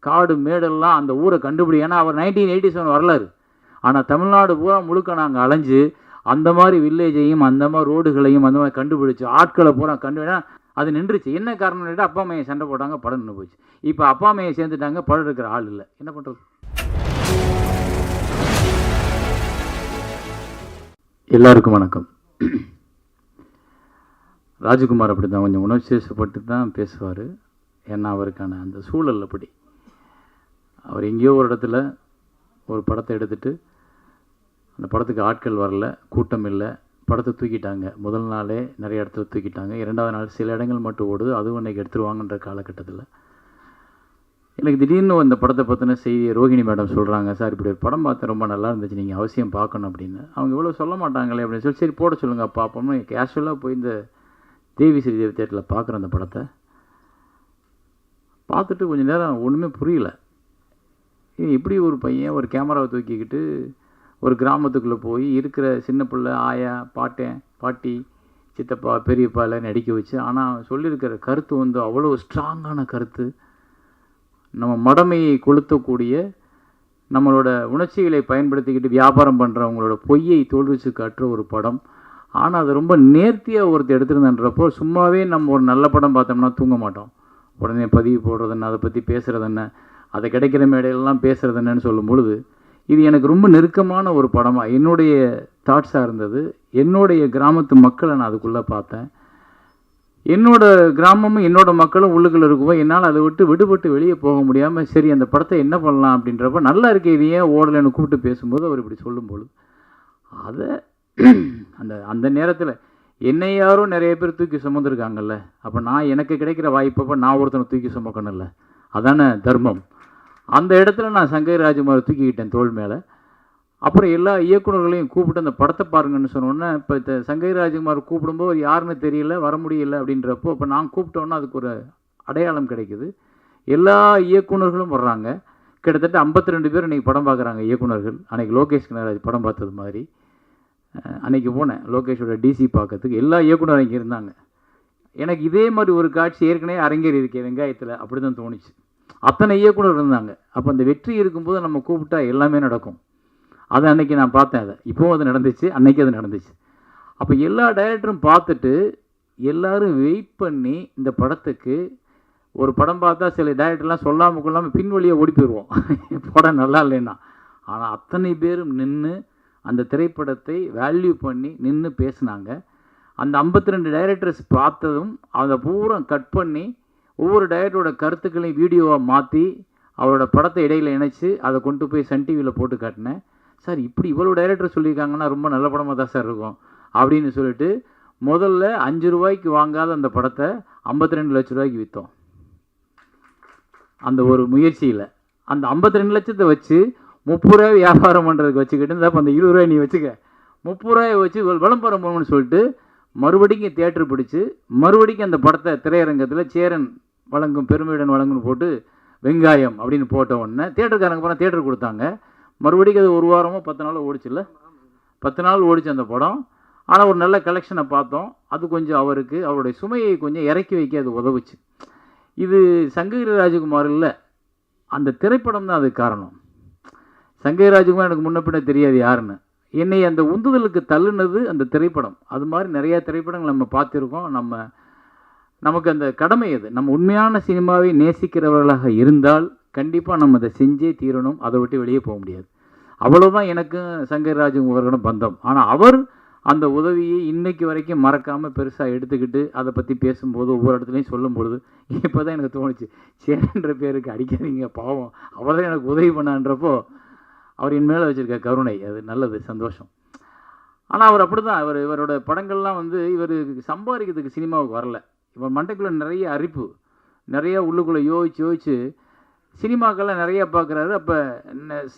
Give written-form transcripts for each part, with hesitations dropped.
காடு மேடெல்லாம் அந்த ஊரை கண்டுபிடி. ஏன்னா அவர் 1987 வரலாறு. ஆனால் தமிழ்நாடு பூரா முழுக்க நாங்கள் அலைஞ்சு அந்த மாதிரி வில்லேஜையும் அந்த மாதிரி ரோடுகளையும் அந்த மாதிரி கண்டுபிடிச்சி ஆட்களை பூரா கண்டுபிடினா அது நின்றுச்சு. என்ன காரணம் கேட்டால் அப்பா அம்மையை சண்டை போட்டாங்க, படம் நின்று போச்சு. இப்போ அப்பா அம்மையை சேர்ந்துட்டாங்க, படம் இருக்கிற ஆள் இல்லை. என்ன பண்ணுறது? எல்லாருக்கும் வணக்கம். ராஜகுமார் அப்படி தான் கொஞ்சம் உணர்ச்சிப்பட்டு தான் பேசுவார். ஏன்னா அவருக்கான அந்த சூழல் அப்படி. அவர் எங்கேயோ ஒரு இடத்துல ஒரு படத்தை எடுத்துகிட்டு அந்த படத்துக்கு ஆட்கள் வரல, கூட்டம் இல்லை, படத்தை தூக்கிட்டாங்க. முதல் நாளே நிறைய இடத்துல தூக்கிட்டாங்க. 2வது நாள் சில இடங்கள் மட்டும் ஓடுது, அதுவும் இன்றைக்கி எடுத்துருவாங்கன்ற காலகட்டத்தில் எனக்கு திடீர்னு அந்த படத்தை பற்றின செய்தி ரோஹிணி மேடம் சொல்கிறாங்க, சார் இப்படி ஒரு படம் பார்த்தேன், ரொம்ப நல்லா இருந்துச்சு, நீங்கள் அவசியம் பார்க்கணும் அப்படின்னு. அவங்க இவ்வளோ சொல்ல மாட்டாங்களே அப்படின்னு சொல்லி சரி போட சொல்லுங்கள் பார்ப்போம்னு கேஷுவலாக போய் இந்த தேவி ஸ்ரீதேவி தேட்டரில் பார்க்குற அந்த படத்தை பார்த்துட்டு கொஞ்சம் நேரம் ஒன்றுமே புரியல. இப்படி ஒரு பையன் ஒரு கேமராவை தூக்கிக்கிட்டு ஒரு கிராமத்துக்குள்ளே போய் இருக்கிற சின்ன பிள்ளை, ஆயா, பாட்டி, சித்தப்பா, பெரியப்பா எல்லாம் நடிக்க வச்சு, ஆனால் சொல்லியிருக்கிற கருத்து வந்து அவ்வளோ ஸ்ட்ராங்கான கருத்து. நம்ம மடமையை கொளுத்தக்கூடிய, நம்மளோட உணர்ச்சிகளை பயன்படுத்திக்கிட்டு வியாபாரம் பண்ணுறவங்களோட பொய்யை தோல்விச்சு காட்டுற ஒரு படம். ஆனால் அது ரொம்ப நேர்த்தியாக ஒருத்தர் எடுத்துருந்தன்றப்போ சும்மாவே நம்ம ஒரு நல்ல படம் பார்த்தோம்னா தூங்க மாட்டோம். உடனே பதிவு போடுறது என்ன, அதை பற்றி பேசுகிறது என்ன, அதை கிடைக்கிற மேடையிலலாம் பேசுகிறது என்னன்னு சொல்லும் பொழுது இது எனக்கு ரொம்ப நெருக்கமான ஒரு படமாக என்னுடைய தாட்ஸாக இருந்தது. என்னுடைய கிராமத்து மக்களை நான் அதுக்குள்ளே பார்த்தேன். என்னோடய கிராமமும் என்னோடய மக்களும் உள்ளுக்குள்ளே இருக்கும்போது என்னால் அதை விட்டு விடுபட்டு வெளியே போக முடியாமல் சரி அந்த படத்தை என்ன பண்ணலாம் அப்படின்றப்ப நல்லா இருக்க இது ஏன் ஓடலைன்னு கூப்பிட்டு பேசும்போது அவர் இப்படி சொல்லும்பொழுது அதை அந்த நேரத்தில் என்னை யாரும் நிறைய பேர் தூக்கி சுமந்துருக்காங்கல்ல, அப்போ நான் எனக்கு கிடைக்கிற வாய்ப்பப்போ நான் ஒருத்தனை தூக்கி சுமக்கணும்ல, அதான தர்மம். அந்த இடத்துல நான் சங்கர் ராஜகுமாரை தூக்கிக்கிட்டேன் தோள் மேலே. அப்புறம் எல்லா இயக்குநர்களையும் கூப்பிட்டு அந்த படத்தை பாருங்கன்னு சொன்னோன்னே இப்போ சங்கர் ராஜகுமார் கூப்பிடும்போது யாருன்னு தெரியல, வர முடியல அப்படின்றப்போ இப்போ நான் கூப்பிட்டோன்னா அதுக்கு ஒரு அடையாளம் கிடைக்குது. எல்லா இயக்குநர்களும் வர்றாங்க. கிட்டத்தட்ட 52 பேர் இன்றைக்கி படம் பார்க்குறாங்க இயக்குநர்கள். அன்றைக்கி லோகேஷ் கனகராஜ் படம் பார்த்தது மாதிரி அன்றைக்கி போனேன் லோகேஷோட டிசி பார்க்கறதுக்கு. எல்லா இயக்குநரும் இங்கே இருந்தாங்க. எனக்கு இதே மாதிரி ஒரு காட்சி ஏற்கனவே அரங்கேறி இருக்கேன் வெங்காயத்தில், அப்படி தான் தோணுச்சு. அத்தனை இயக்குனர் இருந்தாங்க. அப்போ அந்த வெற்றி இருக்கும்போது நம்ம கூப்பிட்டா எல்லாமே நடக்கும். அதை அன்றைக்கி நான் பார்த்தேன். அதை இப்போவும் அது நடந்துச்சு, அன்றைக்கி அது நடந்துச்சு. அப்போ எல்லா டைரக்டரும் பார்த்துட்டு எல்லோரும் வெயிட் பண்ணி இந்த படத்துக்கு ஒரு படம் பார்த்தா சில டைரக்டர்லாம் சொல்லாமல் கொள்ளாமல் பின்வழியாக ஓடி போயிடுவோம் படம் நல்லா இல்லைன்னா. ஆனால் அத்தனை பேரும் நின்று அந்த திரைப்படத்தை வேல்யூ பண்ணி நின்று பேசினாங்க. அந்த 52 டைரக்டர்ஸ் பார்த்ததும் அதை பூரா கட் பண்ணி ஒவ்வொரு டைரக்டரோட கருத்துக்களையும் வீடியோவாக மாற்றி அவரோட படத்தை இடையில் இணைச்சி அதை கொண்டு போய் சன் டிவியில் போட்டு காட்டினேன். சார் இப்படி இவ்வளோ டைரக்டர் சொல்லியிருக்காங்கன்னா ரொம்ப நல்ல படமாக தான் சார் இருக்கும் அப்படின்னு சொல்லிட்டு முதல்ல 5 ரூபாய்க்கு வாங்காத அந்த படத்தை 52 லட்ச ரூபாய்க்கு விற்றோம். அந்த ஒரு முயற்சியில் அந்த 52 லட்சத்தை வச்சு 30 ரூபாய் வியாபாரம் பண்ணுறதுக்கு வச்சுக்கிட்டு இருந்தால் அந்த 20 ரூபாய் நீ வச்சுக்க, 30 ரூபாயை வச்சு விளம்பரம் பண்ணணும்னு சொல்லிட்டு மறுபடிக்கும் தியேட்டர் பிடிச்சி மறுபடிக்கும் அந்த படத்தை திரையரங்கத்தில் சேரன் வழங்கும் பெருமையுடன் வழங்குன்னு போட்டு வெங்காயம் அப்படின்னு போட்ட உடனே தியேட்டருக்காரங்க போனால் தியேட்டர் கொடுத்தாங்க. மறுபடிக்கும் அது 1 வாரமோ 10 நாளோ ஓடிச்சுல்ல, 10 நாள் ஓடிச்சு அந்த படம். ஆனால் ஒரு நல்ல கலெக்ஷனை பார்த்தோம். அது கொஞ்சம் அவருக்கு அவருடைய சுமையை கொஞ்சம் இறக்கி வைக்க அது உதவுச்சு. இது சங்கர் ராஜகுமார் இல்லை, அந்த திரைப்படம் தான் அதுக்கு காரணம். சங்கர் ராஜகுமார் எனக்கு முன்ன பின்ன தெரியாது யாருன்னு. என்னை அந்த உந்துதலுக்கு தள்ளுனது அந்த திரைப்படம். அது மாதிரி நிறையா திரைப்படங்கள் நம்ம பார்த்துருக்கோம். நமக்கு அந்த கடமை அது. நம்ம உண்மையான சினிமாவை நேசிக்கிறவர்களாக இருந்தால் கண்டிப்பாக நம்ம அதை செஞ்சே தீரணும், அதை விட்டு வெளியே போக முடியாது. அவ்வளோதான் எனக்கும் சங்கர் ராஜகுமாரோட பந்தம். ஆனால் அவர் அந்த உதவியை இன்னைக்கு வரைக்கும் மறக்காமல் பெருசாக எடுத்துக்கிட்டு அதை பற்றி பேசும்போது ஒவ்வொரு இடத்துலையும் சொல்லும் பொழுது இப்போ தான் எனக்கு தோணுச்சு, சேரன்ற பேருக்கு அடிக்காதீங்க பாவம், அவர் தான் எனக்கு உதவி பண்ணான்றப்போ அவர் என் மேலே வச்சுருக்க கருணை அது நல்லது, சந்தோஷம். ஆனால் அவர் அப்படி தான், இவரோட படங்கள்லாம் வந்து இவர் சம்பாதிக்கிறதுக்கு சினிமாவுக்கு வரல. இவர் மண்டைக்குள்ளே நிறைய அரிப்பு, நிறையா உள்ளுக்குள்ளே யோசிச்சு சினிமாக்கெல்லாம் நிறையா பார்க்குறாரு. அப்போ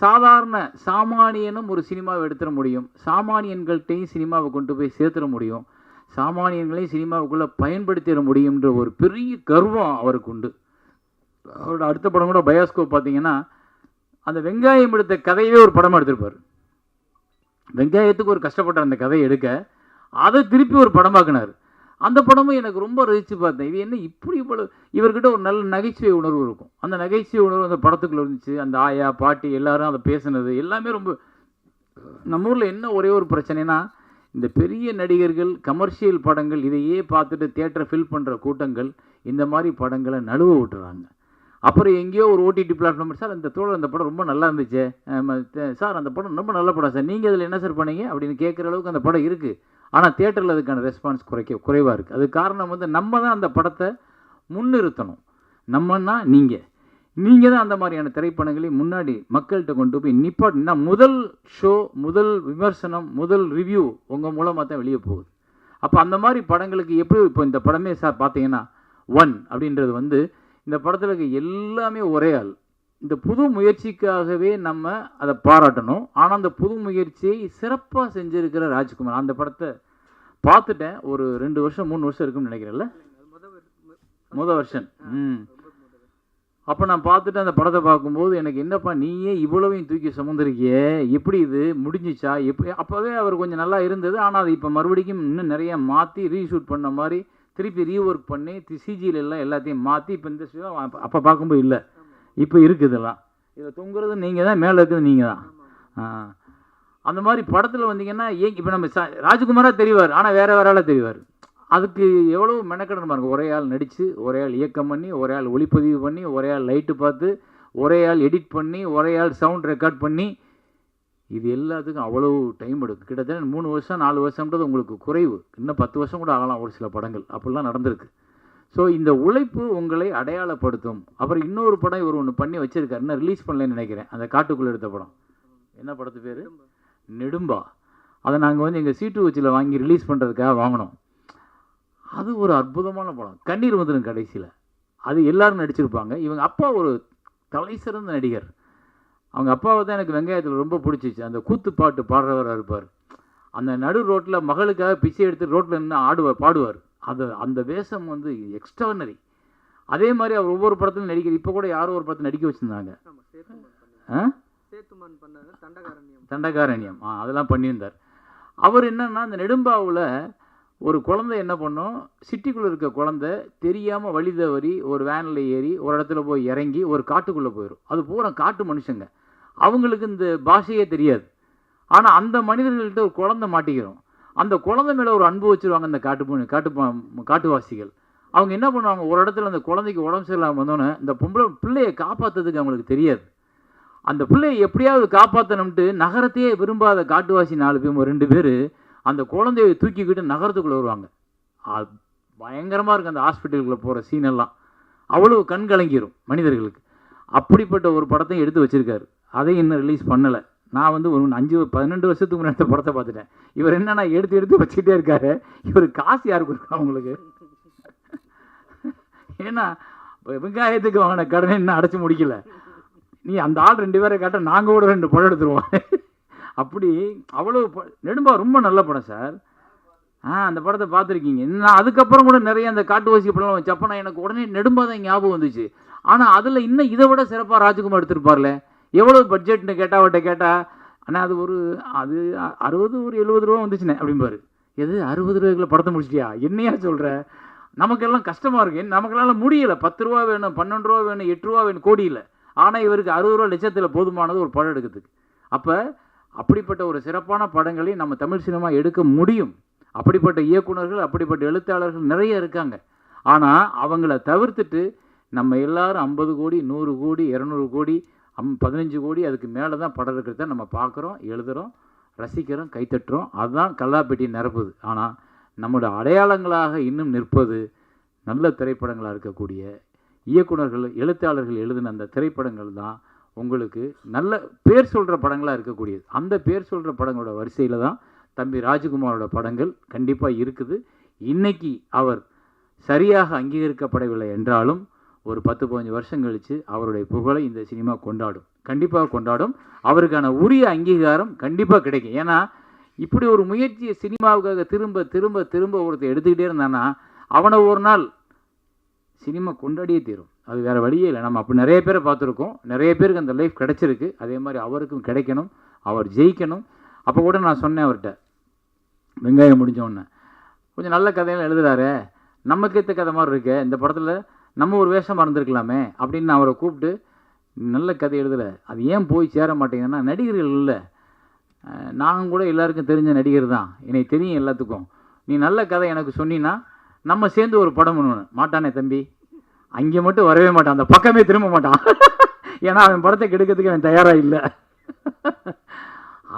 சாதாரண சாமானியனும் ஒரு சினிமாவை எடுத்துட முடியும், சாமானியன்கள்கிட்டையும் சினிமாவை கொண்டு போய் சேர்த்துட முடியும், சாமானியன்களையும் சினிமாவுக்குள்ளே பயன்படுத்திட முடியுன்ற ஒரு பெரிய கர்வம் அவருக்கு உண்டு. அவரோட அடுத்த படம் கூட பயோஸ்கோப் பார்த்தீங்கன்னா அந்த வெங்காயம் எடுத்த கதையவே ஒரு படமாக எடுத்திருப்பார். வெங்காயத்துக்கு ஒரு கஷ்டப்பட்ட அந்த கதையை எடுக்க அதை திருப்பி ஒரு படமாக்குனார். அந்த படமும் எனக்கு ரொம்ப ரசித்து பார்த்தேன். இது என்ன இப்படி இவர்கிட்ட ஒரு நல்ல நகைச்சுவை உணர்வு இருக்கும். அந்த நகைச்சுவை உணர்வு அந்த படத்துக்குள்ள இருந்துச்சு. அந்த ஆயா பாட்டி எல்லாரும் அதை பேசுனது எல்லாமே ரொம்ப. நம்ம ஊரில் என்ன ஒரே ஒரு பிரச்சனைனா, இந்த பெரிய நடிகர்கள் கமர்ஷியல் படங்கள் இதையே பார்த்துட்டு தியேட்டரை ஃபில் பண்ணுற கூட்டங்கள் இந்த மாதிரி படங்களை நழுவ விட்டுறாங்க. அப்புறம் எங்கேயோ ஒரு ஓடிடி பிளாட்ஃபார்ம், சார் அந்த தோழர் அந்த படம் ரொம்ப நல்லா இருந்துச்சு சார், அந்த படம் ரொம்ப நல்ல படம் சார், நீங்கள் அதில் என்ன சார் பண்ணீங்க அப்படின்னு கேட்குற அளவுக்கு அந்த படம் இருக்குது. ஆனால் தியேட்டரில் அதுக்கான ரெஸ்பான்ஸ் குறைவாக இருக்குது. அது காரணம் வந்து நம்ம தான் அந்த படத்தை முன்னிறுத்தணும். நம்மன்னா நீங்கள் தான் அந்த மாதிரியான திரைப்படங்களை முன்னாடி மக்கள்கிட்ட கொண்டு போய் நிப்பாட்டினா முதல் ஷோ, முதல் விமர்சனம், முதல் ரிவ்யூ உங்கள் மூலமாக தான் வெளியே போகுது. அப்போ அந்த மாதிரி படங்களுக்கு எப்படி இப்போ இந்த படமே சார் பார்த்தீங்கன்னா 1 அப்படின்றது வந்து இந்த படத்தில் இருக்க எல்லாமே ஒரே ஆள். இந்த புது முயற்சிக்காகவே நம்ம அதை பாராட்டணும். ஆனால் அந்த புது முயற்சியை சிறப்பாக செஞ்சுருக்கிற ராஜ்குமார். அந்த படத்தை பார்த்துட்டேன் ஒரு 2 வருஷம் 3 வருஷம் இருக்குன்னு நினைக்கிறேன்ல, முதல் வருஷன். அப்போ நான் பார்த்துட்டு அந்த படத்தை பார்க்கும்போது எனக்கு என்னப்பா நீயே இவ்வளவையும் தூக்கி சுமந்துருக்கியே, எப்படி இது முடிஞ்சிச்சா எப்படி? அப்போவே அவர் கொஞ்சம் நல்லா இருந்தது. ஆனால் அது இப்போ மறுபடியும் இன்னும் நிறைய மாற்றி ரீஷூட் பண்ண மாதிரி திருப்பி ரீஒர்க் பண்ணி சிஜியில் எல்லாம் எல்லாத்தையும் மாற்றி இப்போ இந்த அப்போ பார்க்கும்போது இல்லை, இப்போ இருக்குதுலாம். இதை தொங்குறது நீங்கள் தான், மேலே இருக்குது நீங்கள் தான். அந்த மாதிரி படத்தில் வந்தீங்கன்னா இப்போ நம்ம ராஜ்குமாராக தெரிவார், ஆனால் வேறு ஆளாக தெரிவார். அதுக்கு எவ்வளோ மெனக்கடன் பாருங்க. ஒரே ஆள் நடித்து, ஒரே ஆள் இயக்கம் பண்ணி, ஒரே ஆள் ஒளிப்பதிவு பண்ணி, ஒரே ஆள் லைட்டு பார்த்து, ஒரே ஆள் எடிட் பண்ணி, ஒரே ஆள் சவுண்ட் ரெக்கார்ட் பண்ணி, இது எல்லாத்துக்கும் அவ்வளோ டைம் எடுக்கும். கிட்டத்தட்ட 3 வருஷம் 4 வருஷம்ன்றது உங்களுக்கு குறைவு. இன்னும் 10 வருஷம் கூட ஆகலாம் ஒரு சில படங்கள், அப்படிலாம் நடந்திருக்கு. ஸோ இந்த உழைப்பு உங்களை அடையாளப்படுத்தும். அப்புறம் இன்னொரு படம் இவர் ஒன்று பண்ணி வச்சுருக்காரு, இன்னும் ரிலீஸ் பண்ணலன்னு நினைக்கிறேன். அந்த காட்டுக்குள்ளே எடுத்த படம் என்ன படத்து பேர்? நெடும்பா. அதை நாங்கள் வந்து எங்கள் சீட்டு வச்சில் வாங்கி ரிலீஸ் பண்ணுறதுக்காக வாங்கினோம். அது ஒரு அற்புதமான படம். கண்ணீர் வந்துடும் கடைசியில். அது எல்லாரும் நடிச்சிருப்பாங்க. இவங்க அப்பா ஒரு தலை சிறந்த நடிகர். அவங்க அப்பாவை தான் எனக்கு வெங்காயத்தில் ரொம்ப பிடிச்சிச்சு. அந்த கூத்து பாட்டு பாடுறவராக இருப்பார். அந்த நடு ரோட்டில் மகளுக்காக பிச்சை எடுத்து ரோட்டில் நின்று பாடுவார். அந்த வேஷம் வந்து எக்ஸ்ட்ரானரி. அதே மாதிரி அவர் ஒவ்வொரு படத்திலும் நடிக்கிறார். இப்போ கூட யாரோ ஒரு படத்தில் நடிக்க வச்சுருந்தாங்க, தண்டகாரண்யம். அதெல்லாம் பண்ணியிருந்தார். அவர் என்னன்னா அந்த நெடும்பாவில் ஒரு குழந்தை என்ன பண்ணும், சிட்டிக்குள்ளே இருக்க குழந்தை தெரியாமல் வழி தவறி ஒரு வேனில் ஏறி ஒரு இடத்துல போய் இறங்கி ஒரு காட்டுக்குள்ளே போயிடும். அது பூரா காட்டு மனுஷங்க, அவங்களுக்கு இந்த பாஷையே தெரியாது. ஆனால் அந்த மனிதர்கள்ட்ட ஒரு குழந்தை மாட்டிக்கிறோம். அந்த குழந்தை மேலே ஒரு அன்பு வச்சுருவாங்க அந்த காட்டுவாசிகள். அவங்க என்ன பண்ணுவாங்க, ஒரு இடத்துல அந்த குழந்தைக்கு உடம்பு சரியில்லாமல் வந்தோன்னே இந்த பிள்ளையை காப்பாற்றுறதுக்கு அவங்களுக்கு தெரியாது. அந்த பிள்ளையை எப்படியாவது காப்பாற்றணும்ட்டு நகரத்தையே விரும்பாத காட்டுவாசி 4 பேர் 2 பேர் அந்த குழந்தையை தூக்கிக்கிட்டு நகரத்துக்குள்ளே வருவாங்க. பயங்கரமாக இருக்குது அந்த ஹாஸ்பிட்டலுக்குள்ளே போகிற சீனெல்லாம். அவ்வளோ கண் கலங்கிடும் மனிதர்களுக்கு. அப்படிப்பட்ட ஒரு படத்தையும் எடுத்து வச்சுருக்காரு. அதையும் இன்னும் ரிலீஸ் பண்ணலை. நான் வந்து ஒரு 12 வருஷத்துக்கு முன்னாடி படத்தை பார்த்துட்டேன். இவர் என்னன்னா எடுத்து வச்சுக்கிட்டே இருக்காரு. இவர் காசு யாருக்கு இருக்கா அவங்களுக்கு? ஏன்னா வெங்காயத்துக்கு வாங்கின கடனை இன்னும் அடைச்சி முடிக்கல. நீ அந்த ஆள் 2 பேரை கேட்டால் நாங்கள் கூட 2 படம் எடுத்துருவோம். அப்படி அவ்வளோ நெடும்பா ரொம்ப நல்ல படம் சார். அந்த படத்தை பார்த்துருக்கீங்க. நான் அதுக்கப்புறம் கூட நிறைய அந்த காட்டுவாசி படம் வச்சு அப்போ நான் எனக்கு உடனே நெடும்பா தான் ஞாபகம் வந்துச்சு. ஆனால் அதில் இன்னும் இதை விட சிறப்பாக ராஜ்குமார் எடுத்திருப்பார்ல. எவ்வளோ பட்ஜெட்னு அவர்கிட்ட கேட்டால், ஆனால் அது ஒரு 60 ஒரு 70 ரூபா வந்துச்சுண்ணே அப்படிம்பாரு. எது 60 ரூபாய்க்குள்ள படத்தை முடிச்சிட்டியா? என்னையா சொல்கிற? நமக்கெல்லாம் கஷ்டமாக இருக்கு. நமக்கெல்லாம் முடியலை. 10 ரூபா வேணும், 12 ரூபா வேணும், 8 ரூபா வேணும், கோடியில். ஆனால் இவருக்கு 60 ரூபா லட்சத்தில் போதுமானது ஒரு படம் எடுக்கிறதுக்கு. அப்போ அப்படிப்பட்ட ஒரு சிறப்பான படங்களை நம்ம தமிழ் சினிமா எடுக்க முடியும். அப்படிப்பட்ட இயக்குனர்கள், அப்படிப்பட்ட எழுத்தாளர்கள் நிறைய இருக்காங்க. ஆனால் அவங்கள தவிர்த்துட்டு நம்ம எல்லாரும் 50 கோடி 100 கோடி 200 கோடி 15 கோடி அதுக்கு மேலே தான் படம் இருக்கிறத நம்ம பார்க்குறோம், எழுதுகிறோம், ரசிக்கிறோம், கைத்தட்டுறோம். அதுதான் கல்லாப்பெட்டி நிரப்புது. ஆனால் நம்மளோட அடையாளங்களாக இன்னும் நிற்பது நல்ல திரைப்படங்களாக இருக்கக்கூடிய இயக்குனர்கள், எழுத்தாளர்கள் எழுதின அந்த திரைப்படங்கள் தான் உங்களுக்கு நல்ல பேர் சொல்கிற படங்களாக இருக்கக்கூடியது. அந்த பேர் சொல்கிற படங்களோட வரிசையில் தான் தம்பி ராஜ்குமாரோட படங்கள் கண்டிப்பாக இருக்குது. இன்றைக்கி அவர் சரியாக அங்கீகரிக்கப்படவில்லை என்றாலும் ஒரு 10-15 வருஷம் கழித்து அவருடைய புகழை இந்த சினிமா கொண்டாடும், கண்டிப்பாக கொண்டாடும். அவருக்கான உரிய அங்கீகாரம் கண்டிப்பாக கிடைக்கும். ஏன்னா இப்படி ஒரு முயற்சியை சினிமாவுக்காக திரும்ப திரும்ப திரும்ப ஒருத்தர் எடுத்துக்கிட்டே இருந்தான்னா அவனை ஒரு நாள் சினிமா கொண்டாடியே தீரும். அது வேறு வழியே இல்லை. நம்ம அப்படி நிறைய பேரை பார்த்துருக்கோம். நிறைய பேருக்கு அந்த லைஃப் கிடைச்சிருக்கு. அதே மாதிரி அவருக்கும் கிடைக்கணும், அவர் ஜெயிக்கணும். அப்போ கூட நான் சொன்னேன் அவர்கிட்ட, வெங்காயம் முடிஞ்சோடனே கொஞ்சம் நல்ல கதையெல்லாம் எழுதுறாரு, நமக்கு ஏற்ற கதை மாதிரி இருக்கு, இந்த படத்தில் நம்ம ஒரு வேஷமாக இருந்திருக்கலாமே அப்படின்னு நான் அவரை கூப்பிட்டு, நல்ல கதை எழுதலை, அது ஏன் போய் சேர மாட்டேங்குதுன்னா நடிகர்கள் இல்லை, நாங்கள் கூட எல்லாருக்கும் தெரிஞ்ச நடிகர் தான், எனக்கு தெரியும் எல்லாத்துக்கும், நீ நல்ல கதை எனக்கு சொன்னீன்னா நம்ம சேர்ந்து ஒரு படம் பண்ணணும். மாட்டானே தம்பி, அங்கே மட்டும் வரவே மாட்டான், அந்த பக்கமே திரும்ப மாட்டான். ஏன்னா அவன் படத்தை கெடுக்கிறதுக்கு அவன் தயாராக இல்லை.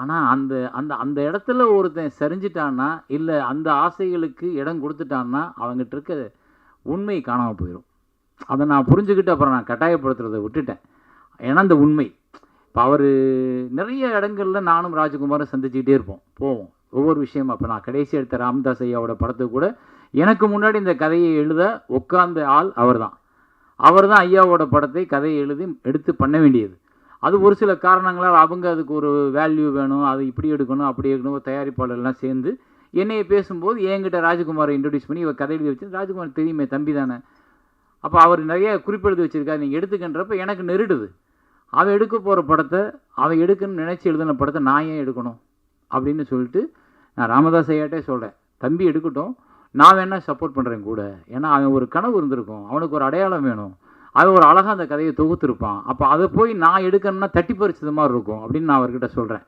ஆனால் அந்த அந்த அந்த இடத்துல ஒருத்தன் சரிஞ்சிட்டான்னா, இல்லை அந்த ஆசைகளுக்கு இடம் கொடுத்துட்டான்னா அவங்ககிட்ட இருக்க உண்மை காணாமல் போயிடும். அதை நான் புரிஞ்சுக்கிட்டு அப்புறம் நான் கட்டாயப்படுத்துறதை விட்டுட்டேன். ஏன்னா அந்த உண்மை இப்போ அவர் நிறைய இடங்களில் நானும் ராஜகுமாரும் சந்திச்சுக்கிட்டே இருப்போம், போவோம் ஒவ்வொரு விஷயமா. இப்போ நான் கடைசி எடுத்த ராமதாஸ் ஐயாவோட படத்துக்கு கூட எனக்கு முன்னாடி இந்த கதையை எழுத உட்கார்ந்த ஆள் அவர் தான் ஐயாவோட படத்தை கதையை எழுதி எடுத்து பண்ண வேண்டியது. அது ஒரு சில காரணங்களால் அவங்க அதுக்கு ஒரு வேல்யூ வேணும், அது இப்படி எடுக்கணும் அப்படி எடுக்கணும், தயாரிப்பாளர்லாம் சேர்ந்து என்னையை பேசும்போது என்கிட்ட ராஜகுமாரை இன்ட்ரடியூஸ் பண்ணி இவர் கதை எழுதி வச்சு, ராஜகுமார் தெரியுமே தம்பி தானே, அப்போ அவர் நிறைய குறிப்பெழுதி வச்சுருக்காரு, நீங்கள் எடுத்துக்கின்றப்ப எனக்கு நெருடுது. அவன் எடுக்க போகிற படத்தை அவன் எடுக்கணும்னு நினச்சி எழுதின படத்தை நான் ஏன் எடுக்கணும் அப்படின்னு சொல்லிட்டு நான் ராமதாஸ் ஐயாட்டே சொல்கிறேன், தம்பி எடுக்கட்டும், நான் வேணால் சப்போர்ட் பண்ணுறேன் கூட. ஏன்னா அவன் ஒரு கனவு இருந்திருக்கும், அவனுக்கு ஒரு அடையாளம் வேணும், அவன் ஒரு அழகாக அந்த கதையை தொகுத்துருப்பான், அப்போ அதை போய் நான் எடுக்கணும்னா தட்டி பறிச்சது மாதிரி இருக்கும் அப்படின்னு நான் அவர்கிட்ட சொல்கிறேன்.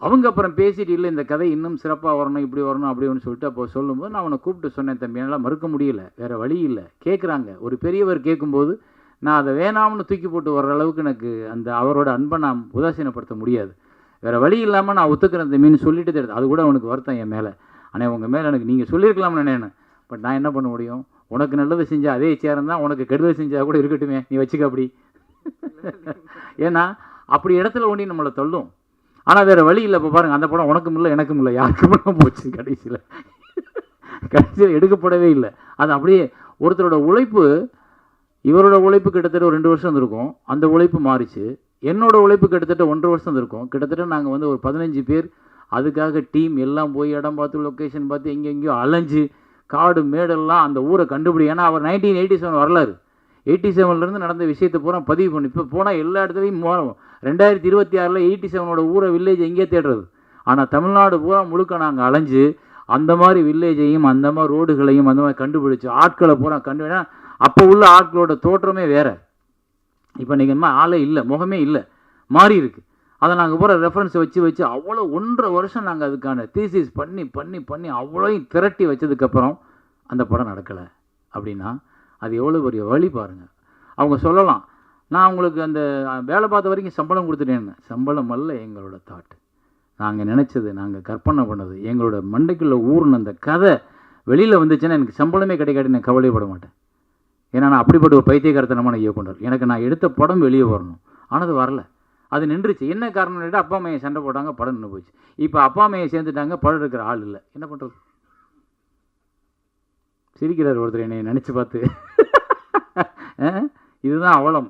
அவங்க அப்புறம் பேசிட்டு, இல்லை இந்த கதை இன்னும் சிறப்பாக வரணும், இப்படி வரணும் அப்படின்னு சொல்லிட்டு அப்போ சொல்லும்போது நான் அவனை கூப்பிட்டு சொன்னேன், தம்பி என்னால் மறுக்க முடியல, வேறு வழி இல்லை, கேட்குறாங்க, ஒரு பெரியவர் கேட்கும்போது நான் அதை வேணாம்னு தூக்கி போட்டு வர்ற அளவுக்கு எனக்கு அந்த அவரோட அன்பை நான் உதாசீனப்படுத்த முடியாது, வேறு வழி இல்லாமல் நான் ஒத்துக்கிறேன் தம்பின்னு சொல்லிட்டு தெரியுது. அது கூட அவனுக்கு வருத்தம் என் மேலே, ஆனால் உங்கள் மேலே எனக்கு நீங்கள் சொல்லியிருக்கலாம்னு நினைக்கிறேன், பட் நான் என்ன பண்ண முடியும், உனக்கு நல்லது செஞ்சால் அதே சேரம் தான், உனக்கு கெடுதல் செஞ்சால் கூட இருக்கட்டுமே, நீ வச்சுக்க அப்படி. ஏன்னா அப்படி இடத்துல ஒண்டி நம்மளை தள்ளும். ஆனால் வேறு வழி இல்லை. இப்போ பாருங்கள், அந்த படம் உனக்கும் இல்லை எனக்கும் இல்லை யாருக்கும் படம் போச்சு, கடைசியில் எடுக்கப்படவே இல்லை. அது அப்படியே ஒருத்தரோட உழைப்பு, இவரோட உழைப்பு கிட்டத்தட்ட ஒரு 2 வருஷம் இருந்திருக்கும், அந்த உழைப்பு மாறிச்சு. என்னோட உழைப்பு கிட்டத்தட்ட 1.5 வருஷம் இருந்திருக்கும். கிட்டத்தட்ட நாங்கள் வந்து ஒரு 15 பேர் அதுக்காக டீம் எல்லாம் போய் இடம் பார்த்து லொக்கேஷன் பார்த்து எங்கெங்கேயோ அலைஞ்சு காடு மேடெல்லாம் அந்த ஊரை கண்டுபிடி. ஏன்னா அவர் 1987 வரலாறு, 87லேருந்து நடந்த விஷயத்தை பூரா பதிவு பண்ணி இப்போ போனால் எல்லா இடத்துலையும் 2026 87ஓட ஊரை வில்லேஜ் எங்கேயே தேடுறது. ஆனால் தமிழ்நாடு பூரா முழுக்க நாங்கள் அலைஞ்சு அந்த மாதிரி வில்லேஜையும் அந்த மாதிரி ரோடுகளையும் அந்த மாதிரி கண்டுபிடிச்சி ஆட்களை பூரா கண்டுபிடினா, அப்போ உள்ள ஆட்களோட தோற்றமே வேறு, இப்போ நீங்கள் இந்த மாதிரி ஆளே இல்லை, முகமே இல்லை, மாறி இருக்குது. அதை நாங்கள் பூரா ரெஃபரன்ஸ் வச்சு அவ்வளோ 1.5 வருஷம் நாங்கள் அதுக்கான தீசிஸ் பண்ணி அவ்வளோயும் திரட்டி வச்சதுக்கப்புறம் அந்த படம் நடக்கலை அப்படின்னா அது எவ்வளோ பெரிய வழி பாருங்கள். அவங்க சொல்லலாம், நான் உங்களுக்கு அந்த வேலை பார்த்த வரைக்கும் சம்பளம் கொடுத்துட்டேன்னு. சம்பளம் அல்ல எங்களோட தாட், நாங்கள் நினச்சது, நாங்கள் கற்பனை பண்ணது, எங்களோட மண்டைக்குள்ளே ஊர்ன அந்த கதை வெளியில் வந்துச்சுன்னா எனக்கு சம்பளமே கிடைக்காது, நான் கவலைப்பட மாட்டேன். ஏன்னா நான் அப்படிப்பட்ட ஒரு பைத்தியக்காரத்தனமான இயக்குனர். எனக்கு நான் எடுத்த படம் வெளியே வரணும், ஆனால் அது வரல, அது நின்றுச்சு. என்ன காரணம் கேட்டால் அப்பா அம்மையை சண்டை போட்டாங்க, படம் நின்று போச்சு. இப்போ அப்பா அம்மையை சேர்ந்துட்டாங்க, படம் இருக்கிற ஆள் இல்லை, என்ன பண்ணுறது? சிரிக்கிறார் ஒருத்தர் என்னை நினச்சி பார்த்து. இதுதான் அவலம்.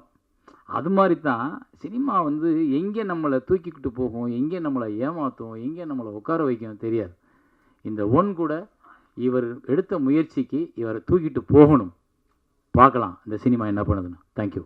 அது மாதிரி தான் சினிமா வந்து எங்கே நம்மளை தூக்கிக்கிட்டு போகும், எங்கே நம்மளை ஏமாற்றும், எங்கே நம்மளை உட்கார வைக்கும் தெரியாது. இந்த கூட இவர் எடுத்த முயற்சிக்கு இவரை தூக்கிட்டு போகணும். பார்க்கலாம் இந்த சினிமா என்ன பண்ணுதுன்னு. தேங்க்யூ.